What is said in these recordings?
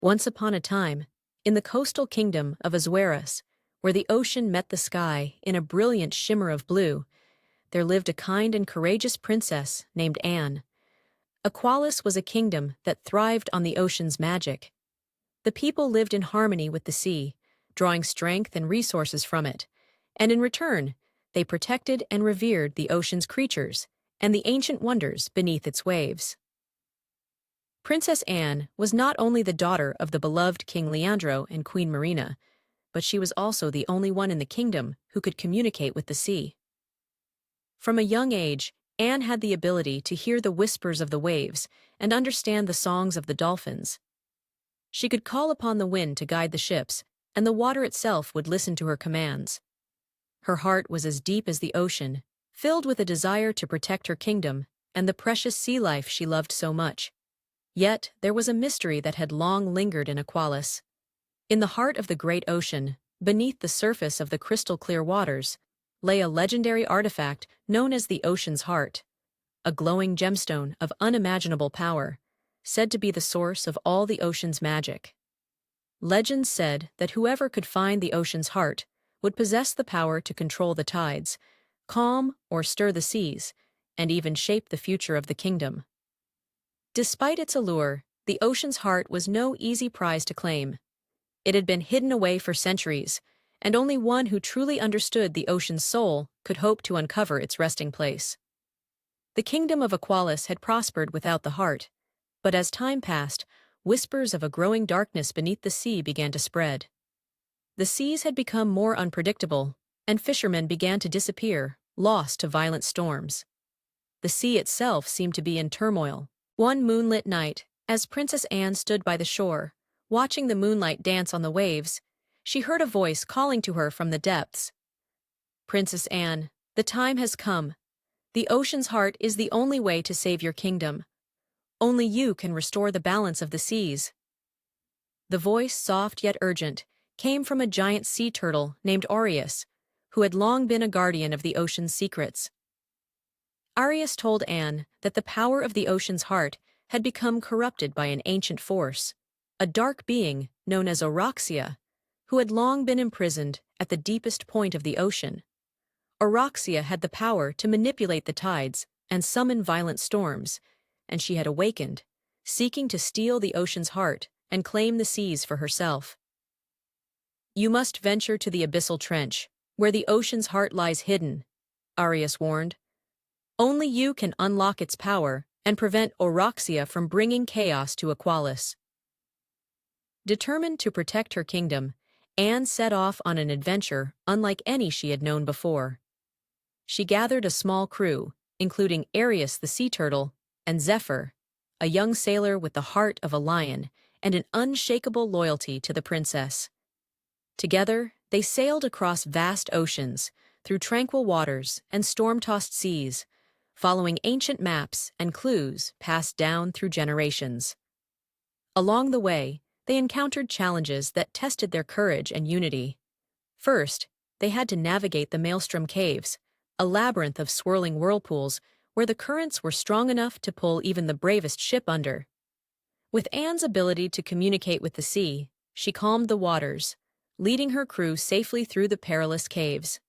Once upon a time, in the coastal kingdom of Azueras, where the ocean met the sky in a brilliant shimmer of blue, there lived a kind and courageous princess named Anne. Aqualis was a kingdom that thrived on the ocean's magic. The people lived in harmony with the sea, drawing strength and resources from it, and in return, they protected and revered the ocean's creatures and the ancient wonders beneath its waves. Princess Anne was not only the daughter of the beloved King Leandro and Queen Marina, but she was also the only one in the kingdom who could communicate with the sea. From a young age, Anne had the ability to hear the whispers of the waves and understand the songs of the dolphins. She could call upon the wind to guide the ships, and the water itself would listen to her commands. Her heart was as deep as the ocean, filled with a desire to protect her kingdom and the precious sea life she loved so much. Yet there was a mystery that had long lingered in Aqualis. In the heart of the great ocean, beneath the surface of the crystal-clear waters, lay a legendary artifact known as the ocean's heart, a glowing gemstone of unimaginable power, said to be the source of all the ocean's magic. Legends said that whoever could find the ocean's heart would possess the power to control the tides, calm or stir the seas, and even shape the future of the kingdom. Despite its allure, the ocean's heart was no easy prize to claim. It had been hidden away for centuries, and only one who truly understood the ocean's soul could hope to uncover its resting place. The kingdom of Aqualis had prospered without the heart, but as time passed, whispers of a growing darkness beneath the sea began to spread. The seas had become more unpredictable, and fishermen began to disappear, lost to violent storms. The sea itself seemed to be in turmoil. One moonlit night, as Princess Anne stood by the shore, watching the moonlight dance on the waves, she heard a voice calling to her from the depths. "Princess Anne, the time has come. The ocean's heart is the only way to save your kingdom. Only you can restore the balance of the seas." The voice, soft yet urgent, came from a giant sea turtle named Oroxia, who had long been a guardian of the ocean's secrets. Oroxia told Anne that the power of the ocean's heart had become corrupted by an ancient force, a dark being known as Oroxia, who had long been imprisoned at the deepest point of the ocean. Oroxia had the power to manipulate the tides and summon violent storms, and she had awakened, seeking to steal the ocean's heart and claim the seas for herself. "You must venture to the Abyssal Trench, where the ocean's heart lies hidden," Oroxia warned. "Only you can unlock its power and prevent Oroxia from bringing chaos to Aqualis." Determined to protect her kingdom, Anne set off on an adventure unlike any she had known before. She gathered a small crew, including Oroxia the sea turtle and Zephyr, a young sailor with the heart of a lion and an unshakable loyalty to the princess. Together, they sailed across vast oceans, through tranquil waters and storm-tossed seas, following ancient maps and clues passed down through generations. Along the way, they encountered challenges that tested their courage and unity. First, they had to navigate the Maelstrom Caves, a labyrinth of swirling whirlpools where the currents were strong enough to pull even the bravest ship under. With Anne's ability to communicate with the sea, she calmed the waters, leading her crew safely through the perilous caves.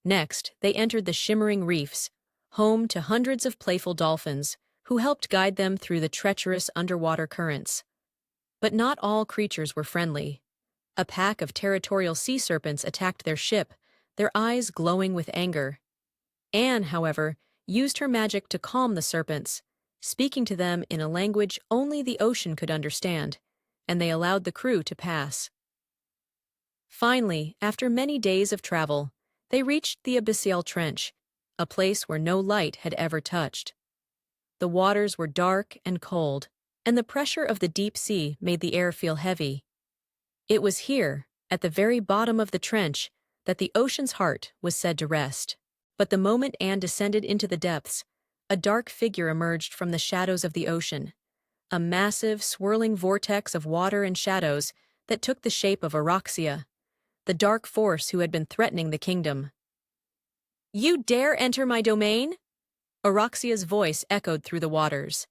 Next, they entered the shimmering reefs, home to hundreds of playful dolphins who helped guide them through the treacherous underwater currents. But not all creatures were friendly. A pack of territorial sea serpents attacked their ship, their eyes glowing with anger. Anne, however, used her magic to calm the serpents, speaking to them in a language only the ocean could understand, and they allowed the crew to pass. Finally, after many days of travel, they reached the Abyssal Trench, a place where no light had ever touched. The waters were dark and cold, and the pressure of the deep sea made the air feel heavy. It was here, at the very bottom of the trench, that the ocean's heart was said to rest. But the moment Anne descended into the depths, a dark figure emerged from the shadows of the ocean, a massive, swirling vortex of water and shadows that took the shape of Oroxia, the dark force who had been threatening the kingdom. "You dare enter my domain?" Oroxia's voice echoed through the waters.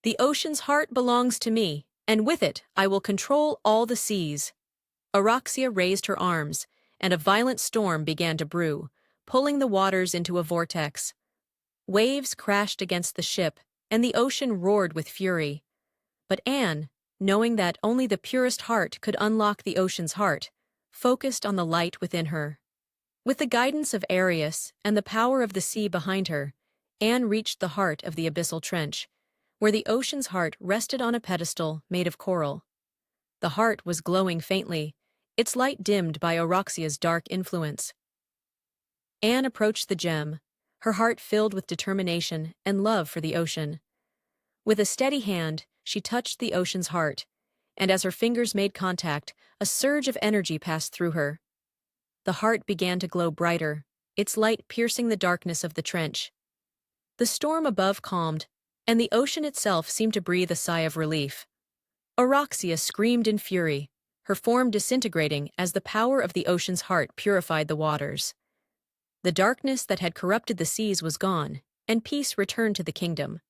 "The ocean's heart belongs to me, and with it I will control all the seas." Oroxia raised her arms, and a violent storm began to brew, pulling the waters into a vortex. Waves crashed against the ship, and the ocean roared with fury. But Anne, knowing that only the purest heart could unlock the ocean's heart, focused on the light within her. With the guidance of Arius and the power of the sea behind her, Anne reached the heart of the Abyssal Trench, where the ocean's heart rested on a pedestal made of coral. The heart was glowing faintly, its light dimmed by Oroxia's dark influence. Anne approached the gem, her heart filled with determination and love for the ocean. With a steady hand, she touched the ocean's heart, and as her fingers made contact, a surge of energy passed through her. The heart began to glow brighter, its light piercing the darkness of the trench. The storm above calmed, and the ocean itself seemed to breathe a sigh of relief. Oroxia screamed in fury, her form disintegrating as the power of the ocean's heart purified the waters. The darkness that had corrupted the seas was gone, and peace returned to the kingdom.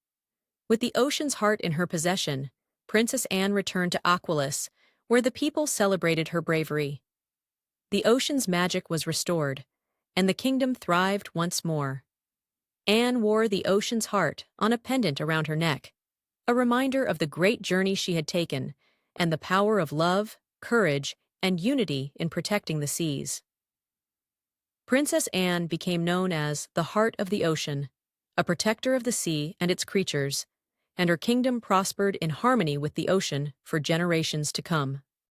With the ocean's heart in her possession, Princess Anne returned to Aqualis, where the people celebrated her bravery. The ocean's magic was restored, and the kingdom thrived once more. Anne wore the ocean's heart on a pendant around her neck, a reminder of the great journey she had taken and the power of love, courage, and unity in protecting the seas. Princess Anne became known as the Heart of the Ocean, a protector of the sea and its creatures, and her kingdom prospered in harmony with the ocean for generations to come.